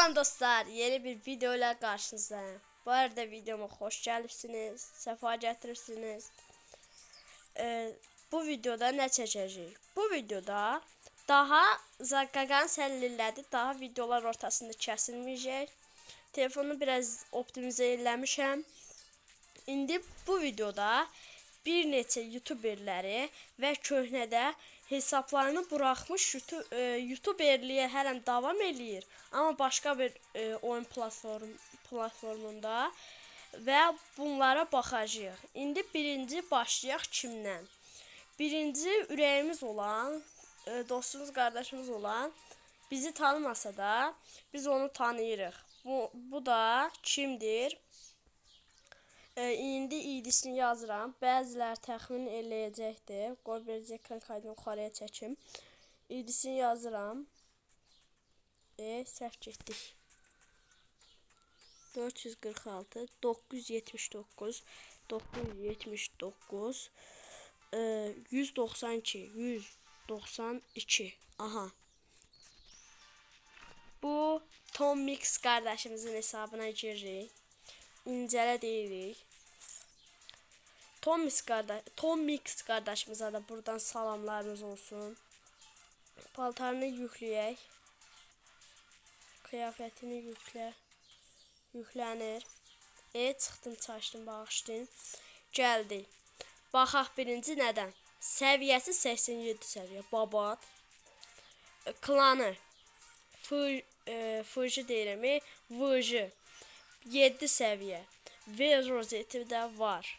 Salam dostlar, yeni bir video ile karşınızdayım. Bu arada videoma hoş gəlirsiniz, səfa gətirirsiniz. Bu videoda nə çəkəcəyik? Bu videoda daha Zaqaqan səllilədi, daha videolar ortasında kəsilməyəcək. Telefonu biraz optimizə eləmişəm. İndi bu videoda bir neçə youtuberləri və köhnədə hesablarını buraxmış youtuberliyə hələm davam eləyir, amma başqa bir oyun platformunda və bunlara baxacağıq. İndi birinci başlayaq kimdən? Birinci ürəyimiz olan, dostumuz, qardaşımız olan, bizi tanımasa da biz onu tanıyırıq. Bu da kimdir? İndi idisini yazıram. Bəzilər təxmin eləyəcəkdir. Qoy bir ekran kaydını yuxarıya çəkim. İdisini yazıram. Səhv getdik. 446 979 979 192 192. Aha. Bu Tom Mix qardaşımızın hesabına giririk. İncələ deyirik. Tom Mix qardaşımıza da buradan salamlarımız olsun. Paltarını yükləyək. Kıyafətini yüklənir. Çıxdım, çaşdım, bağışlayın. Gəldi. Baxaq birinci nədən? Səviyyəsi 87 səviyyə. Babat. Klanı. Fıcı deyirəm. Vıcı. 7 səviyyə. Ve rozeti də var.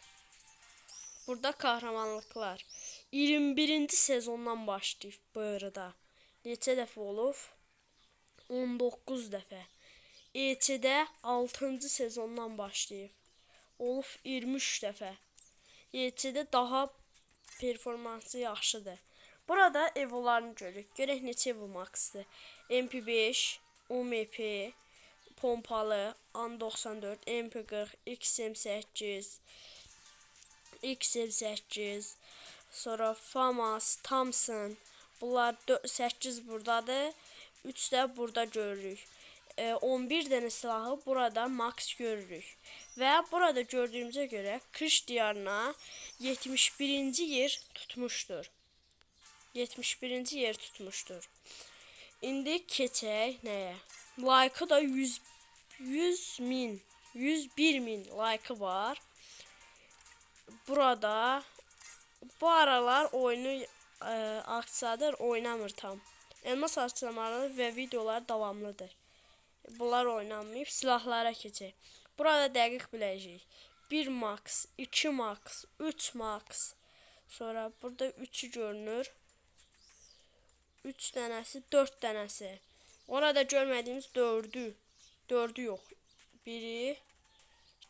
Burada kahramanlıklar. 21. sezondan başlayıb bu arada. Neçə dəfə olub? 19 dəfə. EÇ-də 6-cı sezondan başlayıb. Olub 23 dəfə. EÇ-də daha performansı yaxşıdır. Burada evolarını görürük. Görək neçə evo maxdır. MP5, UMP, pompalı, An94, MP40, XM8, XM8, sonra Famas, Thompson. Bunlar 8 buradadır. 3 də burada görürük. 11 dənə silahı burada max görürük. Və burada gördüyümüzə görə Kış diyarına 71-ci yer tutmuşdur. 71-ci yer tutmuşdur. İndi keçək nəyə? Like'ı da 101.000 like'ı var. Burada bu aralar oyunu aksiyadır, oynamır tam. Elmas açılmaları və videolar davamlıdır. Bunlar oynanmayıb, silahlara keçək. Burada dəqiq biləcəyik. 1 max, 2 max, 3 max. Sonra burada 3'ü görünür. 3 dənəsi, 4 dənəsi. Orada görmədiyimiz 4'ü yox. 1'i,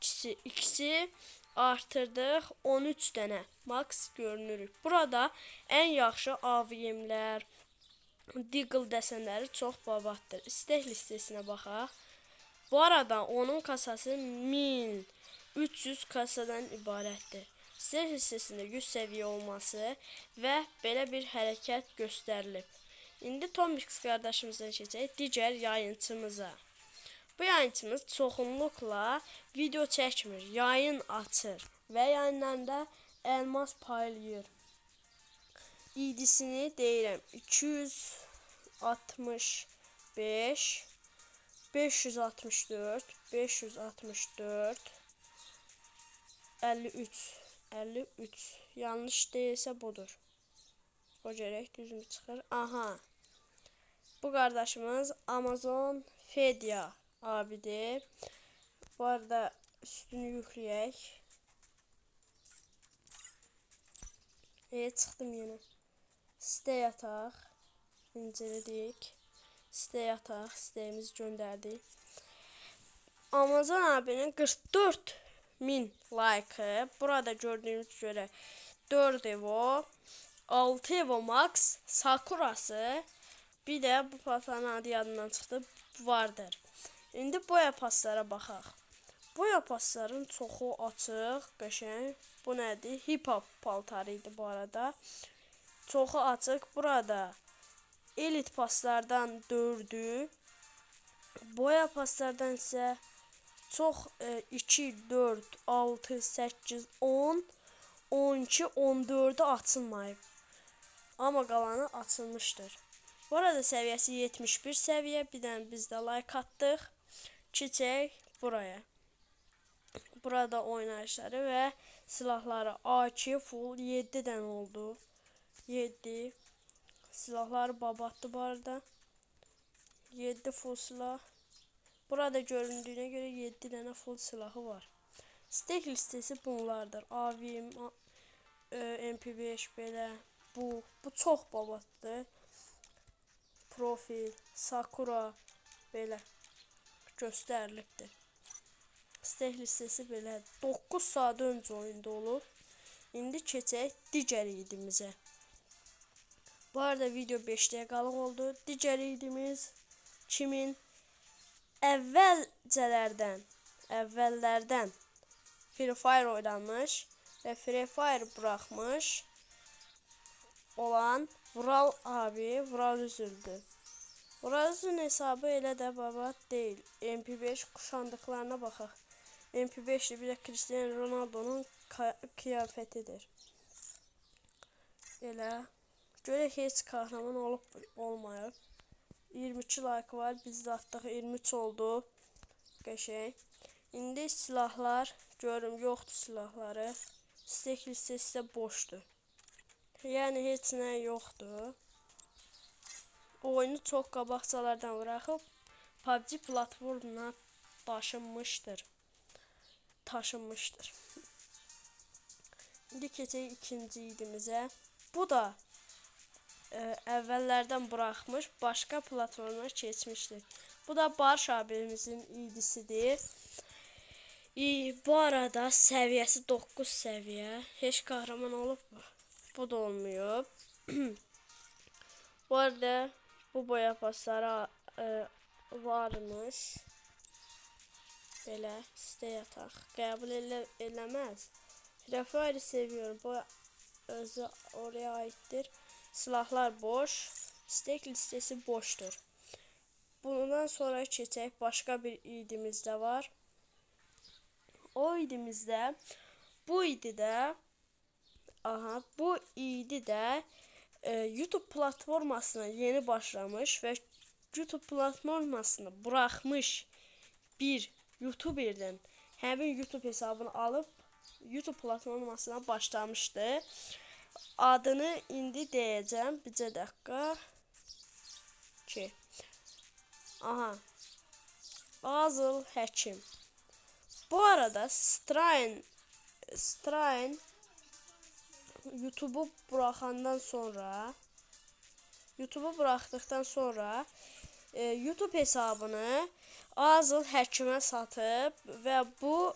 2'si artırdıq. 13 dənə max görünürük. Burada ən yaxşı AVM'lər, Deagle dəsənləri çox babatdır. İstək listesinə baxaq. Bu arada onun kasası 1300 kasadan ibarətdir. İstək listesində 100 səviyyə olması və belə bir hərəkət göstərilib. İndi Tom Mix qardaşımıza keçək digər yayıncımıza. Bu yayıncımız çoxunluqla video çəkmir, yayın açır və yayınlarında elmas paylayır. İdisini deyirəm 265 564 53 yanlış deyilsə budur. O gerək düzmü çıxır. Aha. Bu qardaşımız Amazon Fedya abidir. Bu arada üstünü yükləyək. Çıxdım yenə. Sitə yataq. İncələdik. Sitə yataq. Sitəyimizi göndərdik. Amazon abinin 44.000 like'ı. Burada gördüğünüz göre 4 evo, 6 evo max, Sakura'sı. Bir de bu paltarın adı yadından çıxdı vardır. İndi boya paslara baxaq. Boya pasların çoxu açıq, qəşəng. Bu nədir? Hip hop paltarı idi bu arada. Çoxu açıq. Burada elit paslardan 4'ü, Boya paslardan isə çox 2, 4, 6, 8, 10, 12, 14'ü açılmayıb. Amma qalanı açılmışdır. Bu arada səviyyəsi 71 səviyyə. Bir dənə biz də like atdıq. Keçək buraya. Burada oynayışları və silahları AK full 7 dənə oldu. 7 silahları babatdı bu arada. 7 full silah. Burada göründüyünə görə 7 dənə full silahı var. Stek listesi bunlardır. AVM, MP5 belə. Bu çox babatdır. Profil, Sakura belə göstərilibdir. Stek listesi belə 9 saat öncə oyunda olub. İndi keçək digər idimizə. Bu arada video 5 dəqiqəlıq oldu. Digər idimiz kimin? Əvvəllərdən Free Fire oynanmış və Free Fire buraxmış olan Vural abi, Vural üzüldü. Vural üzün hesabı elə də babat deyil. MP5 kuşandıqlarına baxaq. MP5'li bir de Cristiano Ronaldo'nun kıyafetidir. Elə görək heç kahraman olub olmayıb. 22 like var. Biz də atdıq 23 oldu. Qəşəng. İndi silahlar görüm yoxdur silahları. Stek listesi də boşdur. Yəni heç nə yoxdur. Oyunu çox qabaqcalardan buraxıb PUBG platformuna taşınmışdır. İndi keçək ikinci idimizə. Bu da əvvəllərdən buraxmış, başqa platforma keçmişdir. Bu da Barış abimizin idisidir. Bu arada səviyyəsi 9 səviyyə. Heç kahraman olub mu? Bu da olmuyor. Bu arada bu boya pasları varmış. Belə sitə yataq. Qəbul eləməz. Free Fire'ı seviyorum. Bu özü oraya aittir. Silahlar boş. Stek listesi boştur. Bundan sonra keçək başqa bir idimiz də var. O idimizdə bu idi də YouTube platformasına yeni başlamış və YouTube platformasını buraxmış bir YouTuber'dən həmin YouTube hesabını alıb YouTube platformasına başlamışdı. Adını indi deyəcəm. Bir dəqiqə. Azıl Həkim. Bu arada Strain YouTube'u buraxdıqdan sonra YouTube hesabını Azıl Həkimə satıb və bu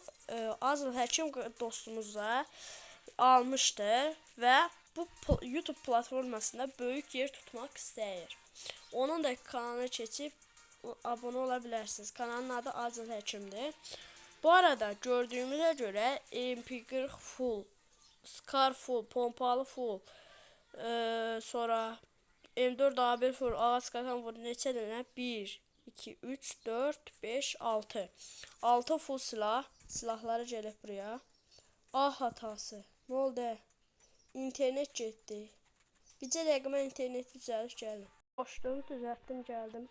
Azıl Həkim dostumuza almışdır və bu YouTube platformasında böyük yer tutmaq istəyir. Onun da kanalına keçib abone ola bilərsiniz. Kanalın adı Azıl Həkimdir. Bu arada gördüyümüzə görə MP40 full, Scar full, pompalı full, sonra M4A1 full, ağaç qatan full, neçə dənə? 1, 2, 3, 4, 5, 6. 6 full silah. Silahları gəlib buraya. Hatası. Ne oldu? İnternet getdi. Bircə dəqiqə mən interneti düzəlib gəldim. Boşluğu düzəltdim, gəldim.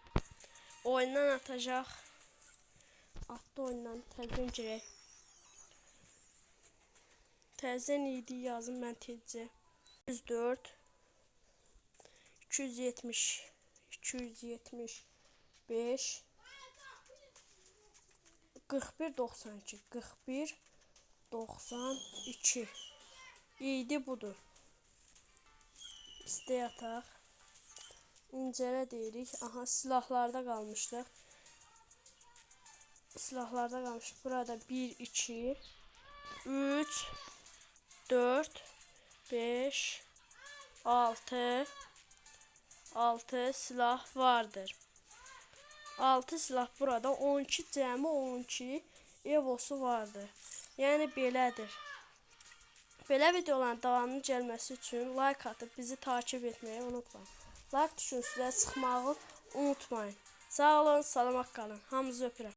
Oyundan atacaq. Atdı oyundan. Təzdən girək. Təzdən idi yazım mən tezcə. 104 270 275 41 92 41 92 idi budur. İstə yataq. İncələ deyirik. Aha, silahlarda qalmışdıq. Burada 1, 2, 3, 4, 5, 6 silah vardır. 6 silah burada. 12 cəmi 12 evosu vardır. Yəni belədir. Belə videoların davamlı gəlməsi üçün like atıb bizi takip etməyi unutmayın. Like düşünsüzə çıxmağı unutmayın. Sağ olun, salamat qalın. Hamınızı öpürəm.